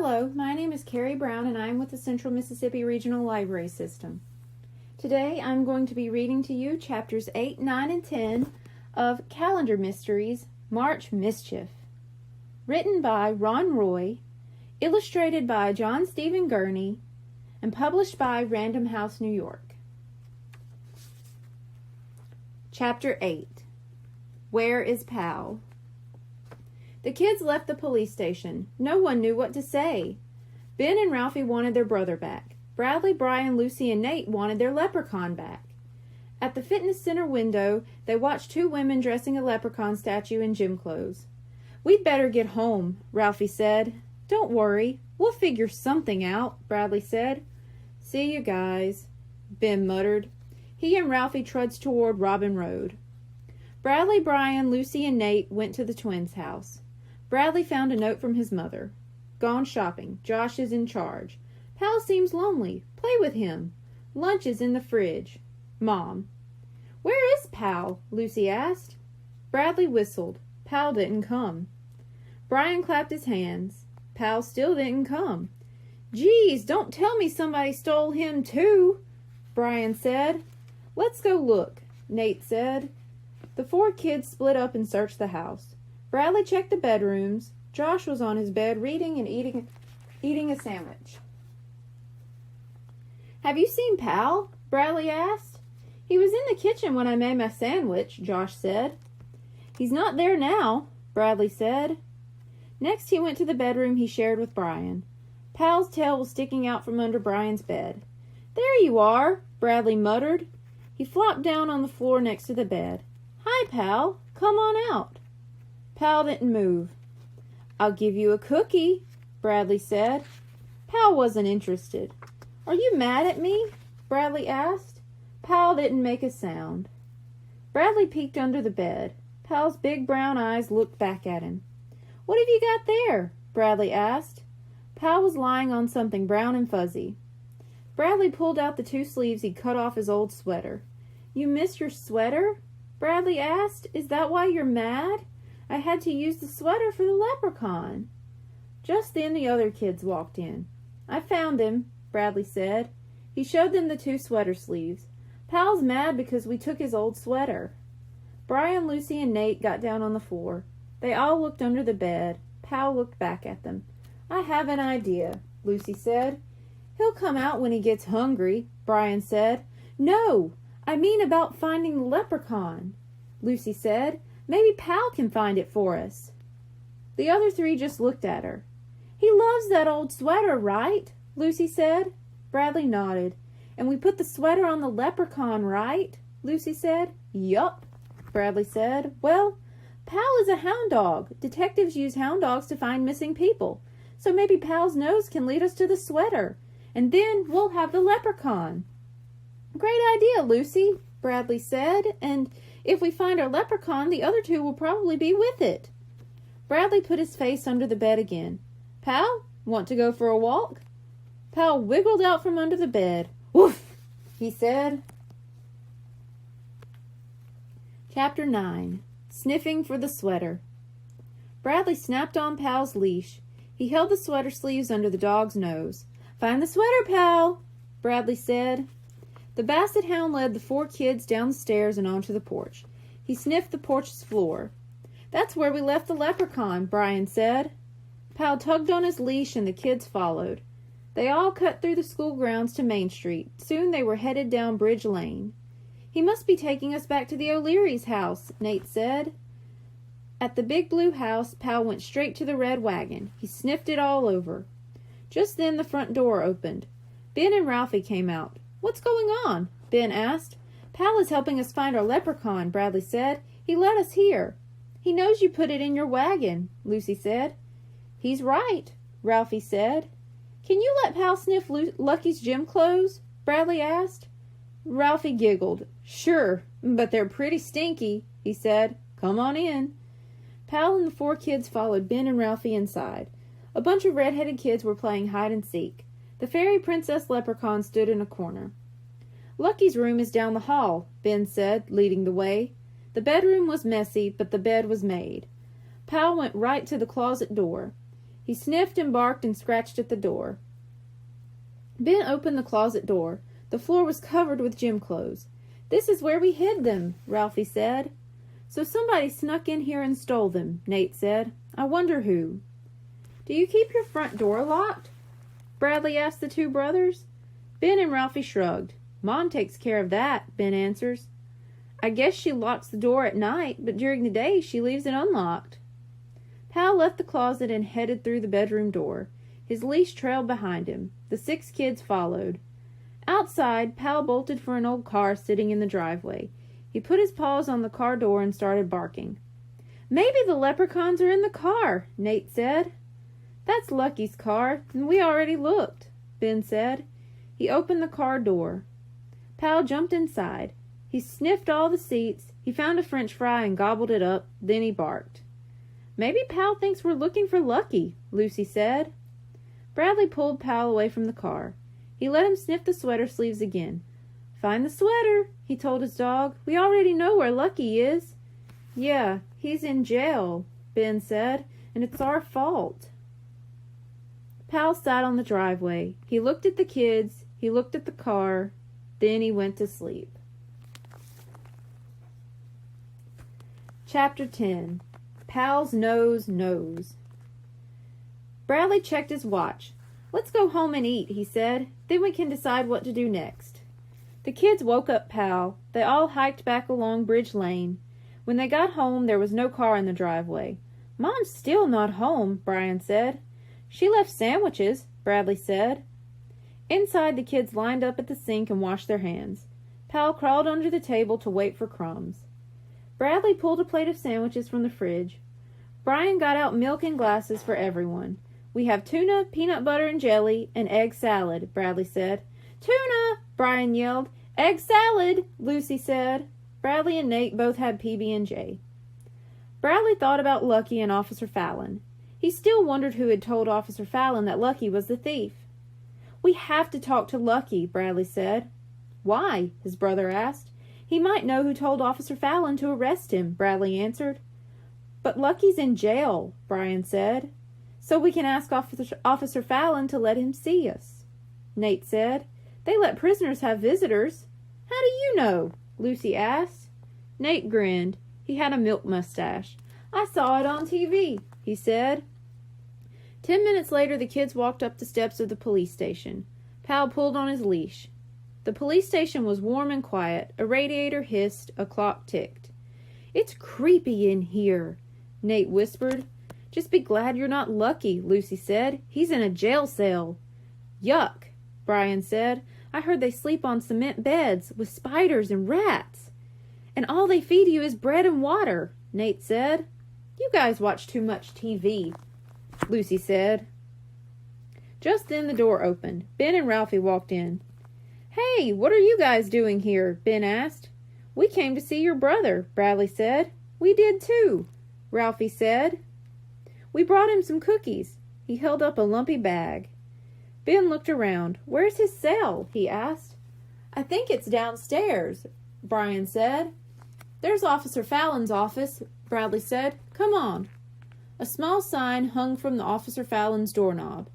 Hello, my name is Carrie Brown and I am with the Central Mississippi Regional Library System. Today I'm going to be reading to you chapters 8, 9, and 10 of Calendar Mysteries, March Mischief. Written by Ron Roy, illustrated by John Stephen Gurney, and published by Random House, New York. Chapter 8. Where is Pal? The kids left the police station. No one knew what to say. Ben and Ralphie wanted their brother back. Bradley, Brian, Lucy, and Nate wanted their leprechaun back. At the fitness center window, they watched two women dressing a leprechaun statue in gym clothes. "We'd better get home," Ralphie said. "Don't worry, we'll figure something out," Bradley said. "See you guys," Ben muttered. He and Ralphie trudged toward Robin Road. Bradley, Brian, Lucy, and Nate went to the twins' house. Bradley found a note from his mother. "Gone shopping. Josh is in charge. Pal seems lonely. Play with him. Lunch is in the fridge. Mom." "Where is Pal?" Lucy asked. Bradley whistled. Pal didn't come. Brian clapped his hands. Pal still didn't come. "Geez, don't tell me somebody stole him too," Brian said. "Let's go look," Nate said. The four kids split up and searched the house. Bradley checked the bedrooms. Josh was on his bed reading and eating a sandwich. "Have you seen Pal?" Bradley asked. "He was in the kitchen when I made my sandwich," Josh said. "He's not there now," Bradley said. Next he went to the bedroom he shared with Brian. Pal's tail was sticking out from under Brian's bed. "There you are," Bradley muttered. He flopped down on the floor next to the bed. "Hi, Pal. Come on out." Pal didn't move. "I'll give you a cookie," Bradley said. Pal wasn't interested. "Are you mad at me?" Bradley asked. Pal didn't make a sound. Bradley peeked under the bed. Pal's big brown eyes looked back at him. "What have you got there?" Bradley asked. Pal was lying on something brown and fuzzy. Bradley pulled out the two sleeves he'd cut off his old sweater. "You miss your sweater?" Bradley asked. "Is that why you're mad? I had to use the sweater for the leprechaun." Just then the other kids walked in. "I found him," Bradley said. He showed them the two sweater sleeves. "Pal's mad because we took his old sweater." Brian, Lucy, and Nate got down on the floor. They all looked under the bed. Pal looked back at them. "I have an idea," Lucy said. "He'll come out when he gets hungry," Brian said. "No, I mean about finding the leprechaun," Lucy said. "Maybe Pal can find it for us." The other three just looked at her. "He loves that old sweater, right?" Lucy said. Bradley nodded. "And we put the sweater on the leprechaun, right?" Lucy said. "Yup," Bradley said. "Well, Pal is a hound dog. Detectives use hound dogs to find missing people. So maybe Pal's nose can lead us to the sweater. And then we'll have the leprechaun." "Great idea, Lucy," Bradley said. "And if we find our leprechaun, the other two will probably be with it." Bradley put his face under the bed again. "Pal, want to go for a walk?" Pal wiggled out from under the bed. "Woof," he said. Chapter 9. Sniffing for the Sweater. Bradley snapped on Pal's leash. He held the sweater sleeves under the dog's nose. "Find the sweater, Pal," Bradley said. The basset hound led the four kids down the stairs and onto the porch. He sniffed the porch's floor. "That's where we left the leprechaun," Brian said. Pal tugged on his leash and the kids followed. They all cut through the school grounds to Main Street. Soon they were headed down Bridge Lane. "He must be taking us back to the O'Leary's house," Nate said. At the big blue house, Pal went straight to the red wagon. He sniffed it all over. Just then the front door opened. Ben and Ralphie came out. "What's going on?" Ben asked. "Pal is helping us find our leprechaun," Bradley said. "He let us here." "He knows you put it in your wagon," Lucy said. "He's right," Ralphie said. "Can you let Pal sniff Lucky's gym clothes?" Bradley asked. Ralphie giggled. "Sure, but they're pretty stinky," he said. "Come on in." Pal and the four kids followed Ben and Ralphie inside. A bunch of red-headed kids were playing hide-and-seek. The fairy princess leprechaun stood in a corner. "Lucky's room is down the hall," Ben said, leading the way. The bedroom was messy, but the bed was made. Pal went right to the closet door. He sniffed and barked and scratched at the door. Ben opened the closet door. The floor was covered with gym clothes. "This is where we hid them," Ralphie said. "So somebody snuck in here and stole them," Nate said. "I wonder who." "Do you keep your front door locked?" Bradley asked the two brothers. Ben and Ralphie shrugged. "Mom takes care of that," Ben answers. "I guess she locks the door at night, but during the day she leaves it unlocked." Pal left the closet and headed through the bedroom door. His leash trailed behind him. The 6 kids followed. Outside, Pal bolted for an old car sitting in the driveway. He put his paws on the car door and started barking. "Maybe the leprechauns are in the car," Nate said. "That's Lucky's car, and we already looked," Ben said. He opened the car door. Pal jumped inside. He sniffed all the seats. He found a French fry and gobbled it up. Then he barked. "Maybe Pal thinks we're looking for Lucky," Lucy said. Bradley pulled Pal away from the car. He let him sniff the sweater sleeves again. "Find the sweater," he told his dog. "We already know where Lucky is." "Yeah, he's in jail," Ben said, "and it's our fault." Pal sat on the driveway. He looked at the kids. He looked at the car. Then he went to sleep. Chapter 10. Pal's Nose Knows. Bradley checked his watch. "Let's go home and eat," he said. "Then we can decide what to do next." The kids woke up Pal. They all hiked back along Bridge Lane. When they got home, there was no car in the driveway. "Mom's still not home," Brian said. "She left sandwiches," Bradley said. Inside, the kids lined up at the sink and washed their hands. Pal crawled under the table to wait for crumbs. Bradley pulled a plate of sandwiches from the fridge. Brian got out milk and glasses for everyone. "We have tuna, peanut butter and jelly, and egg salad," Bradley said. "Tuna!" Brian yelled. "Egg salad!" Lucy said. Bradley and Nate both had PB&J. Bradley thought about Lucky and Officer Fallon. He still wondered who had told Officer Fallon that Lucky was the thief. "We have to talk to Lucky," Bradley said. "Why?" his brother asked. "He might know who told Officer Fallon to arrest him," Bradley answered. "But Lucky's in jail," Brian said. "So we can ask Officer Fallon to let him see us," Nate said. "They let prisoners have visitors." "How do you know?" Lucy asked. Nate grinned. He had a milk mustache. "I saw it on TV," he said. 10 minutes later, the kids walked up the steps of the police station. Pal pulled on his leash. The police station was warm and quiet. A radiator hissed. A clock ticked. "It's creepy in here," Nate whispered. "Just be glad you're not Lucky," Lucy said. "He's in a jail cell." "Yuck," Brian said. "I heard they sleep on cement beds with spiders and rats." "And all they feed you is bread and water," Nate said. "You guys watch too much TV," Lucy said. Just then the door opened. Ben and Ralphie walked in. "Hey, what are you guys doing here?" Ben asked. "We came to see your brother," Bradley said. "We did too," Ralphie said. "We brought him some cookies." He held up a lumpy bag. Ben looked around. "Where's his cell?" he asked. "I think it's downstairs," Brian said. "There's Officer Fallon's office," Bradley said. "Come on." A small sign hung from the Officer Fallon's doorknob.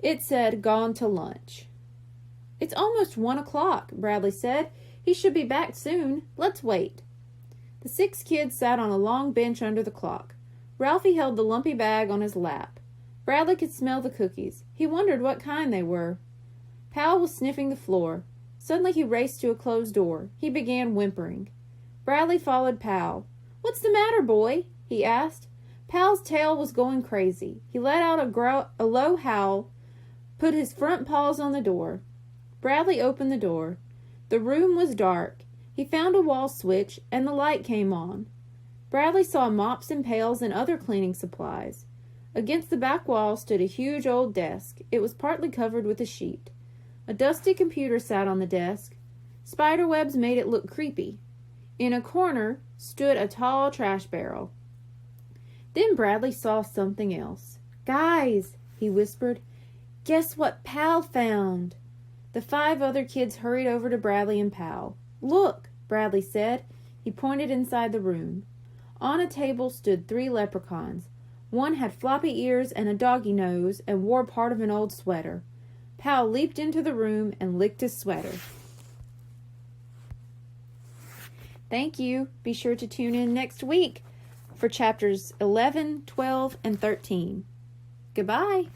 It said, "Gone to lunch." "It's almost 1 o'clock," Bradley said. "He should be back soon. Let's wait." The 6 kids sat on a long bench under the clock. Ralphie held the lumpy bag on his lap. Bradley could smell the cookies. He wondered what kind they were. Pal was sniffing the floor. Suddenly he raced to a closed door. He began whimpering. Bradley followed Pal. "What's the matter, boy?" he asked. Pal's tail was going crazy. He let out a low howl, put his front paws on the door. Bradley opened the door. The room was dark. He found a wall switch, and the light came on. Bradley saw mops and pails and other cleaning supplies. Against the back wall stood a huge old desk. It was partly covered with a sheet. A dusty computer sat on the desk. Spider webs made it look creepy. In a corner stood a tall trash barrel. Then Bradley saw something else. "Guys," he whispered, "guess what Pal found?" The 5 other kids hurried over to Bradley and Pal. "Look," Bradley said. He pointed inside the room. On a table stood 3 leprechauns. One had floppy ears and a doggy nose and wore part of an old sweater. Pal leaped into the room and licked his sweater. Thank you. Be sure to tune in next week for chapters 11, 12, and 13. Goodbye.